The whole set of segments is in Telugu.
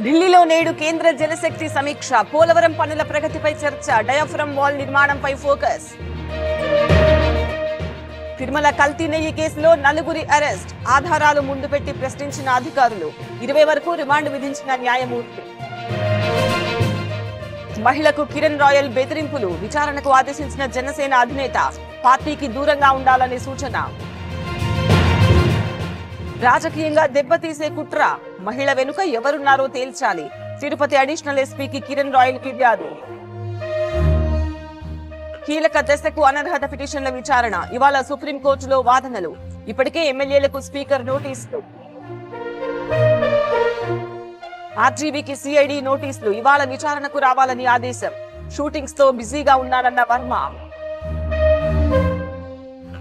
ఢిల్లీలో నేడు కేంద్ర జలశక్తి సమీక్ష, పోలవరం పనుల ప్రగతిపై చర్చ, డయాఫ్రమ్ వాల్ నిర్మాణంపై ఫోకస్. తిరుమల కల్తీ నెయ్యి కేసులో నలుగురి అరెస్ట్, ఆధారాలు ముందు పెట్టి ప్రశ్నించిన అధికారులు, 20 వరకు రిమాండ్ విధించిన న్యాయమూర్తి. మహిళకు కిరణ్ రాయల్ బెదిరింపులు, విచారణకు ఆదేశించిన జనసేన అధినేత, పార్టీకి దూరంగా ఉండాలని సూచన. రాజకీయంగా దెబ్బతీసే కుట్ర, మహిళ వెనుక ఎవరున్నారో తేల్చాలి, తిరుపతి అడిషనల్ ఎస్పీకి కిరణ్ రాయల్ ఫిర్యాదు. కీలక దశకు అనర్హత పిటిషన్ల విచారణ, ఇవాళ సుప్రీంకోర్టులో వాదనలు, ఇప్పటికే ఎమ్మెల్యేలకు స్పీకర్ నోటీసులు. ఆర్జీవీకి సిఐడి నోటీసులు, ఇవాళ విచారణకు రావాలని ఆదేశం, షూటింగ్స్ తో బిజీగా ఉన్నారన్న వర్మ.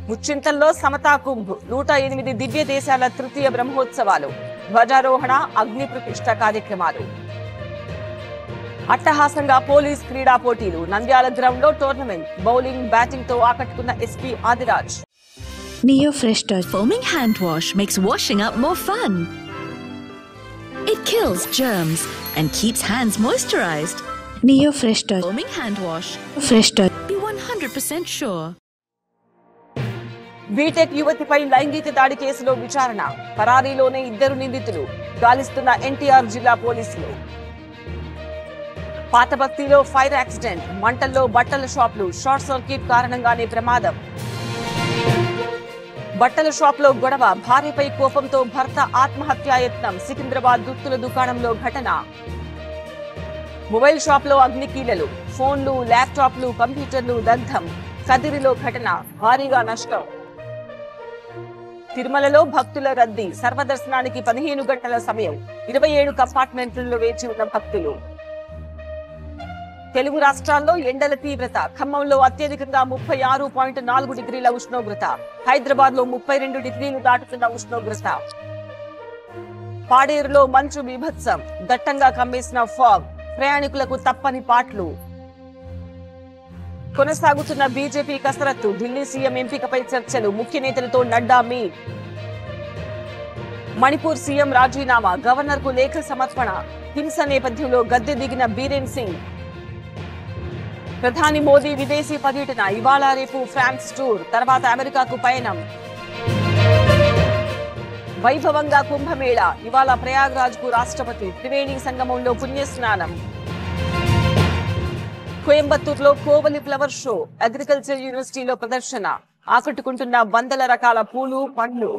ముచ్చింతల్లో సమతా కుంభ్, 108 దివ్య దేశాల తృతీయ బ్రహ్మోత్సవాలు, ధ్వజారోహణ, అగ్ని ప్రతిష్ఠ కార్యక్రమాలు. అట్టహాసంగా పోలీస్ క్రీడా పోటీలు, నంద్యాల గ్రౌండ్ లో టోర్నమెంట్, బౌలింగ్ బ్యాటింగ్ తో ఆకట్టుకున్న SP Adiraj. Neo Fresh Touch foaming hand wash makes washing up more fun. It kills germs and keeps hands moisturized. Neo Fresh Touch foaming hand wash. Fresh Touch. Be 100% sure. BTech యువతిపై లైంగిక దాడి కేసులో విచారణ, పరారీలోనే 2 నిందితులు, గాలిస్తున్న ఎన్టీఆర్ జిల్లా పోలీసులు. పాతబస్తీలో ఫైర్ యాక్సిడెంట్, మంటల్లో బట్టల షాపులు, షార్ట్ సర్క్యూట్ కారణంగానే ప్రమాదం. బట్టల షాప్ లో గొడవ, భార్యపై కోపంతో భర్త ఆత్మహత్యాయత్నం, సికింద్రాబాద్ దుస్తుల దుకాణంలో ఘటన. మొబైల్ షాప్ లో అగ్నికీలలు, ఫోన్లు, ల్యాప్టాప్లు, కంప్యూటర్లు దగ్ధం, కదిరిలో ఘటన, భారీగా నష్టం. తిరుమలలో భక్తుల రద్దీ, సర్వదర్శనానికి 15 గంటల సమయం, 27 కంపార్ట్మెంట్లలో వేచి ఉన్న భక్తులు. తెలుగు రాష్ట్రాల్లో ఎండల తీవ్రత, ఖమ్మంలో అత్యధికంగా 36.4 డిగ్రీల ఉష్ణోగ్రత, హైదరాబాద్ లో 32 డిగ్రీలు దాటుతున్న ఉష్ణోగ్రత. పాడేరులో మంచు బీభత్సం, దట్టంగా కమ్మేసిన ఫాగ్, ప్రయాణికులకు తప్పని పాట్లు. కొనసాగుతున్న బీజేపీ కసరత్తు, ఢిల్లీ సీఎం ఎంపికపై చర్చలు, ముఖ్య నేతలతో నడ్డా మీట్. మణిపూర్ సీఎం రాజీనామా, గవర్నర్ కు లేఖ సమర్పణ, హింస నేపథ్యంలో గద్దె దిగిన బీరేన్ సింగ్. ప్రధాని మోదీ విదేశీ పర్యటన, ఇవాళ రేపు ఫ్రాన్స్ టూర్, తర్వాత అమెరికాకు పయనం. వైభవంగా కుంభమేళా, ఇవాళ ప్రయాగ్రాజ్ కు రాష్ట్రపతి, త్రివేణి సంగమంలో పుణ్యస్నానం. కోయంబత్తూరులో కోవలి ఫ్లవర్ షో, అగ్రికల్చర్ యూనివర్సిటీలో ప్రదర్శన, ఆకట్టుకుంటున్న వందల రకాల పూలు, పండ్లు.